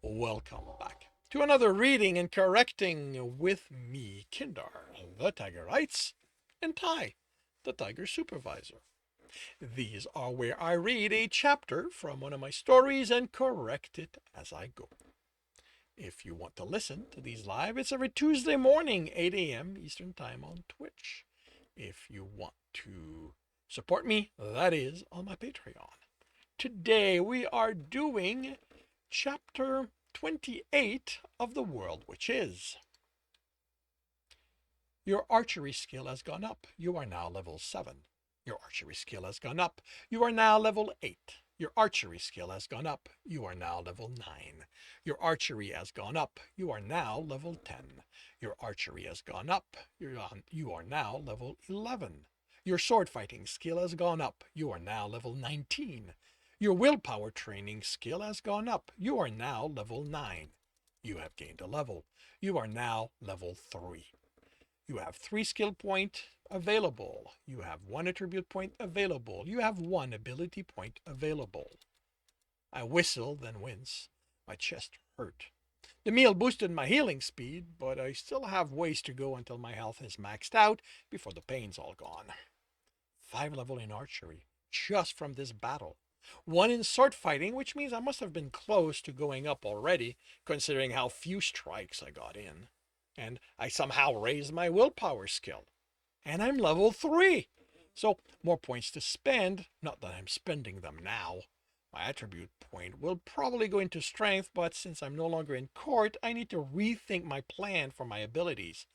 Welcome back to another reading and correcting with me, Kindar, the Tiger Writes, and Ty, the Tiger Supervisor. These are where I read a chapter from one of my stories and correct it as I go. If you want to listen to these live, it's every Tuesday morning, 8 a.m. Eastern Time on Twitch. If you want to support me, that is on my Patreon. Today we are doing chapter 28 of The World Which Is. Your archery skill has gone up. You are now level 7. Your archery skill has gone up. You are now level 8. Your archery skill has gone up. You are now level 9. Your archery has gone up. You are now level 10. Your archery has gone up. You are now level 11. Your sword fighting skill has gone up. You are now level 19. Your willpower training skill has gone up. You are now level 9. You have gained a level. You are now level 3. You have 3 skill point available. You have 1 attribute point available. You have 1 ability point available. I whistle, then wince. My chest hurt. The meal boosted my healing speed, but I still have ways to go until my health is maxed out before the pain's all gone. 5 level in archery, just from this battle. 1 in sword fighting, which means I must have been close to going up already, considering how few strikes I got in. And I somehow raised my willpower skill. And I'm level 3. So more points to spend, not that I'm spending them now. My attribute point will probably go into strength, but since I'm no longer in court, I need to rethink my plan for my abilities.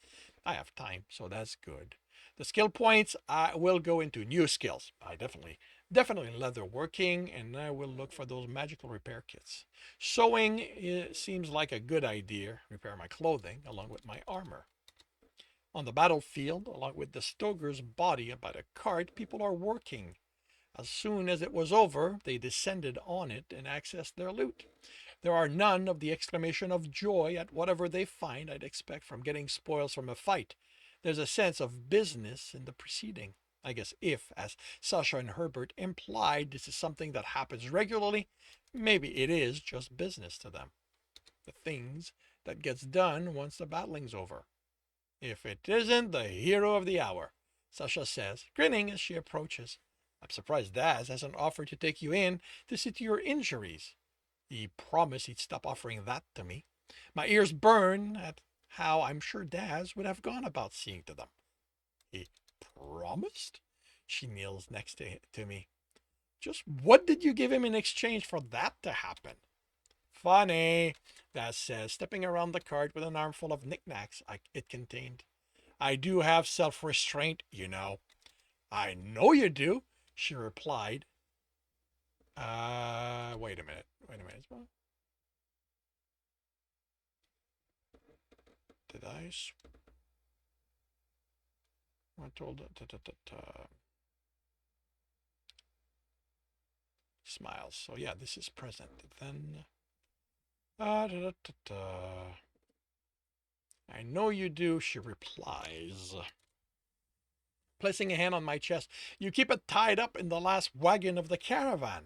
I have time, so that's good. The skill points I will go into new skills. I definitely leatherworking, and I will look for those magical repair kits. Sewing seems like a good idea. Repair my clothing along with my armor. On the battlefield, along with the Stoker's body about a cart, people are working. As soon as it was over, they descended on it and accessed their loot. There are none of the exclamation of joy at whatever they find I'd expect from getting spoils from a fight. There's a sense of business in the proceeding. I guess if, as Sasha and Herbert implied, this is something that happens regularly, maybe it is just business to them. The things that gets done once the battling's over. If it isn't the hero of the hour, Sasha says, grinning as she approaches. I'm surprised Daz hasn't offered to take you in to see to your injuries. He promised he'd stop offering that to me. My ears burn at how I'm sure Daz would have gone about seeing to them. He promised? She kneels next to me. Just what did you give him in exchange for that to happen? Funny, Daz says, stepping around the cart with an armful of knickknacks it contained. I do have self-restraint, you know. I know you do, she replied. Wait a minute. Did I? I told smiles. So yeah, this is present. Then I know you do, she replies, placing a hand on my chest. You keep it tied up in the last wagon of the caravan.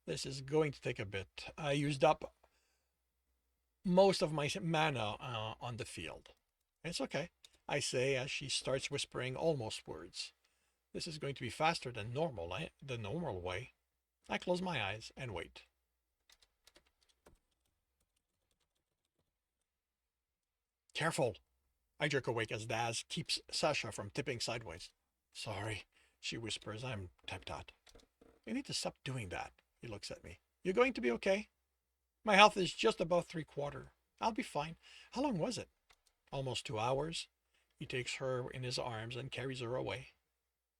This is going to take a bit. I used up most of my mana on the field. It's okay, I say as she starts whispering almost words. This is going to be faster than the normal way. I close my eyes and wait. Careful! I jerk awake as Daz keeps Sasha from tipping sideways. Sorry, she whispers. I'm typed out. You need to stop doing that. He looks at me. You're going to be okay? My health is just above 3/4. I'll be fine. How long was it? Almost 2 hours. He takes her in his arms and carries her away.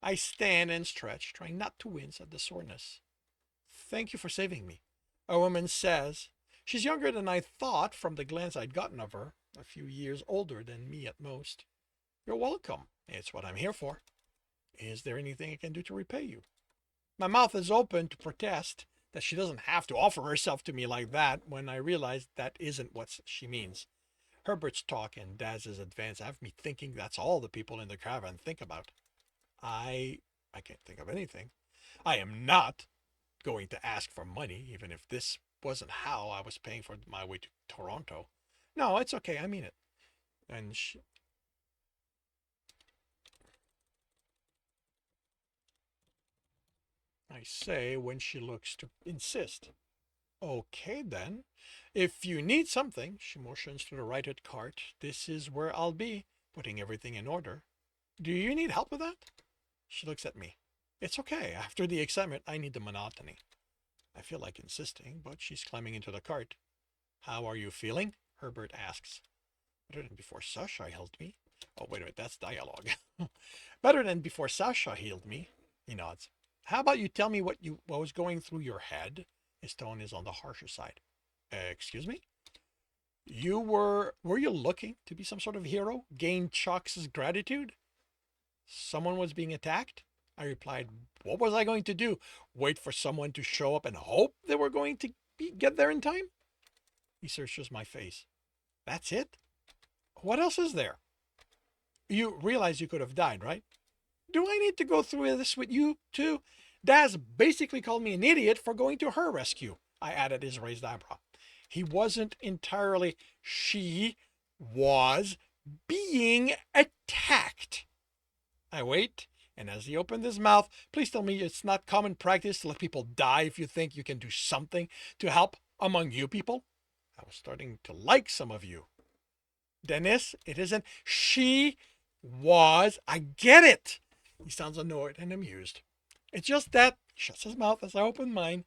I stand and stretch, trying not to wince at the soreness. Thank you for saving me, a woman says. She's younger than I thought from the glance I'd gotten of her, a few years older than me at most. You're welcome. It's what I'm here for. Is there anything I can do to repay you? My mouth is open to protest that she doesn't have to offer herself to me like that when I realize that isn't what she means. Herbert's talk and Daz's advance have me thinking that's all the people in the caravan think about. I can't think of anything. I am not going to ask for money, even if this wasn't how I was paying for my way to Toronto. No, it's okay. I mean it. And I say when she looks to insist. Okay then. If you need something, she motions to the righted cart. This is where I'll be, putting everything in order. Do you need help with that? She looks at me. It's okay. After the excitement, I need the monotony. I feel like insisting, but she's climbing into the cart. How are you feeling? Herbert asks. Better than before Sasha healed me. Oh, wait a minute, that's dialogue. Better than before Sasha healed me. He nods. How about you tell me what was going through your head? His tone is on the harsher side. Excuse me? Were you looking to be some sort of hero? Gain Chuck's gratitude? Someone was being attacked? I replied, what was I going to do? Wait for someone to show up and hope they were going to get there in time? He searches my face. That's it? What else is there? You realize you could have died, right? Do I need to go through this with you, too? Daz basically called me an idiot for going to her rescue. I added his raised eyebrow. He wasn't entirely. She was being attacked. I wait, and as he opened his mouth, please tell me it's not common practice to let people die if you think you can do something to help among you people. I was starting to like some of you. Dennis, it isn't. She was. I get it. He sounds annoyed and amused. It's just that, he shuts his mouth as I open mine.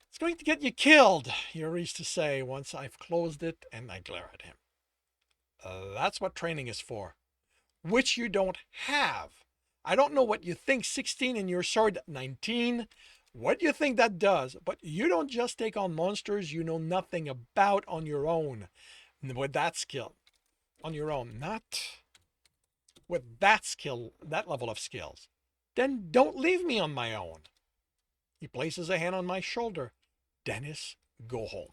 It's going to get you killed, he hurries to say once I've closed it, and I glare at him. That's what training is for, which you don't have. I don't know what you think 16 and your sword 19, what you think that does, but you don't just take on monsters you know nothing about on your own. With that skill. On your own, not with that skill, that level of skills. Then don't leave me on my own. He places a hand on my shoulder. Dennis, go home.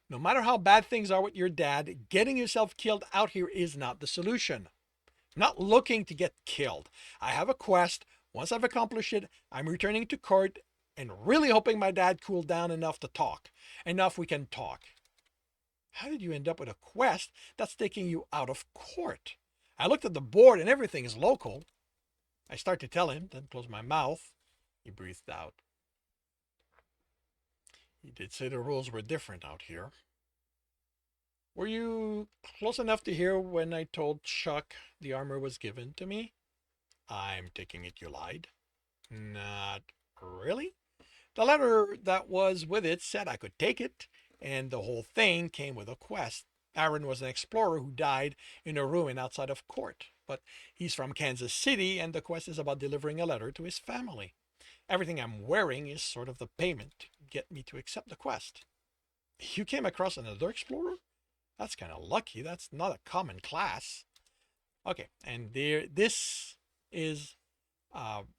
No matter how bad things are with your dad, getting yourself killed out here is not the solution. I'm not looking to get killed. I have a quest. Once I've accomplished it, I'm returning to court and really hoping my dad cooled down enough to talk. Enough we can talk. How did you end up with a quest that's taking you out of court? I looked at the board and everything is local. I start to tell him, then close my mouth. He breathed out. He did say the rules were different out here. Were you close enough to hear when I told Chuck the armor was given to me? I'm taking it you lied. Not really. The letter that was with it said I could take it, and the whole thing came with a quest. Aaron was an explorer who died in a ruin outside of court, but he's from Kansas City, and the quest is about delivering a letter to his family. Everything I'm wearing is sort of the payment to get me to accept the quest. You came across another explorer? That's kind of lucky. That's not a common class. Okay, and this is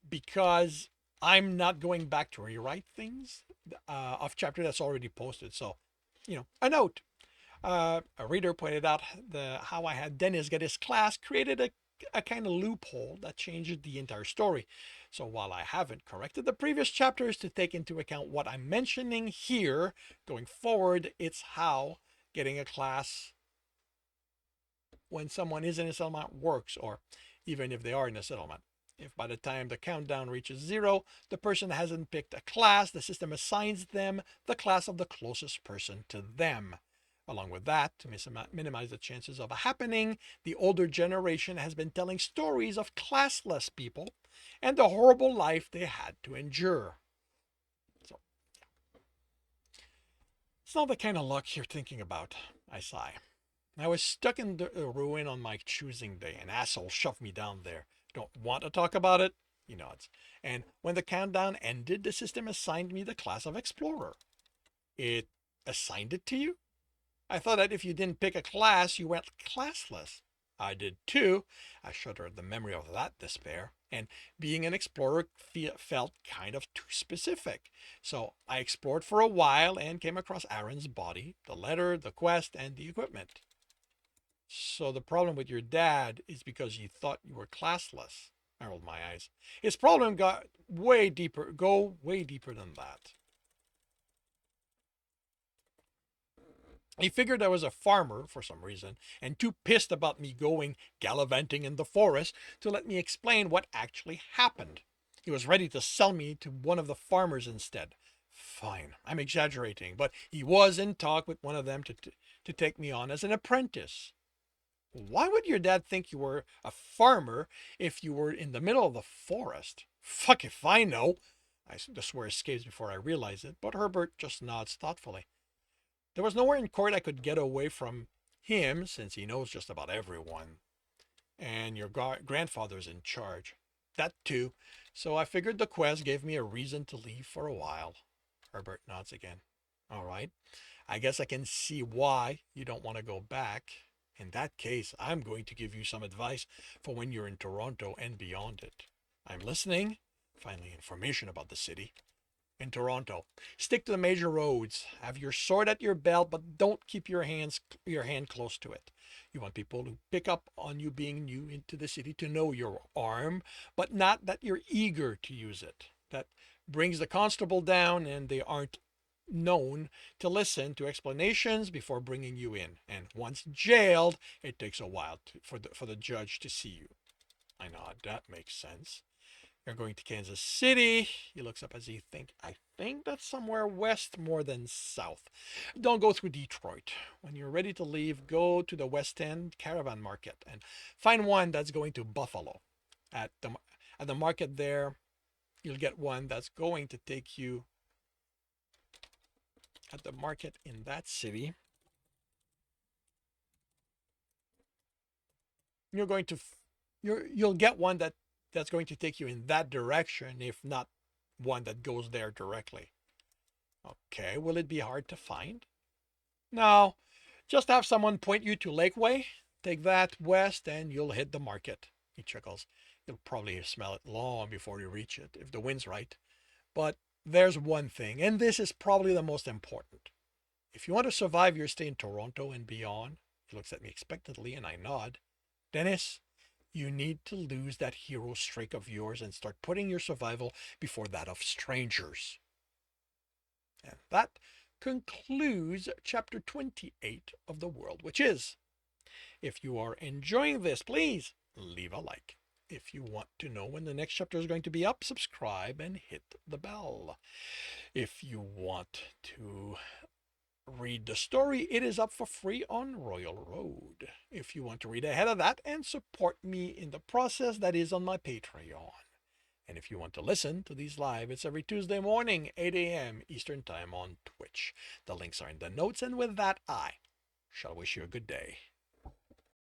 because I'm not going back to rewrite things of chapter that's already posted. So, a note. A reader pointed out how I had Dennis get his class created a kind of loophole that changed the entire story. So while I haven't corrected the previous chapters to take into account what I'm mentioning here, going forward, it's how getting a class when someone is in a settlement works, or even if they are in a settlement. If by the time the countdown reaches 0, the person hasn't picked a class, the system assigns them the class of the closest person to them. Along with that, to minimize the chances of a happening, the older generation has been telling stories of classless people and the horrible life they had to endure. So, it's not the kind of luck you're thinking about, I sigh. I was stuck in the ruin on my choosing day. An asshole shoved me down there. Don't want to talk about it? He nods. And when the countdown ended, the system assigned me the class of Explorer. It assigned it to you? I thought that if you didn't pick a class, you went classless. I did too. I shudder at the memory of that despair. And being an explorer felt kind of too specific. So I explored for a while and came across Aaron's body, the letter, the quest, and the equipment. So the problem with your dad is because you thought you were classless. I rolled my eyes. His problem go way deeper than that. He figured I was a farmer for some reason, and too pissed about me going gallivanting in the forest to let me explain what actually happened. He was ready to sell me to one of the farmers instead. Fine, I'm exaggerating, but he was in talk with one of them to take me on as an apprentice. Why would your dad think you were a farmer if you were in the middle of the forest? Fuck if I know. The swear escapes before I realize it, but Herbert just nods thoughtfully. There was nowhere in court I could get away from him since he knows just about everyone. And your grandfather's in charge. That too. So I figured the quest gave me a reason to leave for a while. Herbert nods again. All right. I guess I can see why you don't want to go back. In that case, I'm going to give you some advice for when you're in Toronto and beyond it. I'm listening. Finally, information about the city. In Toronto, stick to the major roads. Have your sword at your belt, but don't keep your hand close to it. You want people who pick up on you being new into the city to know your arm, but not that you're eager to use it. That brings the constable down, and they aren't known to listen to explanations before bringing you in. And once jailed, it takes a while for the judge to see you. I know that makes sense. You're going to Kansas City. He looks up as he thinks, I think that's somewhere west more than south. Don't go through Detroit. When you're ready to leave, go to the West End Caravan Market and find one that's going to Buffalo. At the market there, you'll get one that's going to take you at the market in that city. You're going to you'll get one that's going to take you in that direction, if not one that goes there directly. Okay, will it be hard to find? No, just have someone point you to Lakeway. Take that west and you'll hit the market. He chuckles. You'll probably smell it long before you reach it, if the wind's right. But there's one thing, and this is probably the most important. If you want to survive your stay in Toronto and beyond, he looks at me expectantly and I nod. Dennis, you need to lose that hero streak of yours and start putting your survival before that of strangers. And that concludes chapter 28 of The World Which Is. If you are enjoying this, please leave a like. If you want to know when the next chapter is going to be up, subscribe and hit the bell. If you want to read the story, it is up for free on Royal Road. If you want to read ahead of that and support me in the process, that is on my Patreon. And if you want to listen to these live, it's every Tuesday morning, 8 a.m. Eastern Time on Twitch. The links are in the notes, and with that, I shall wish you a good day.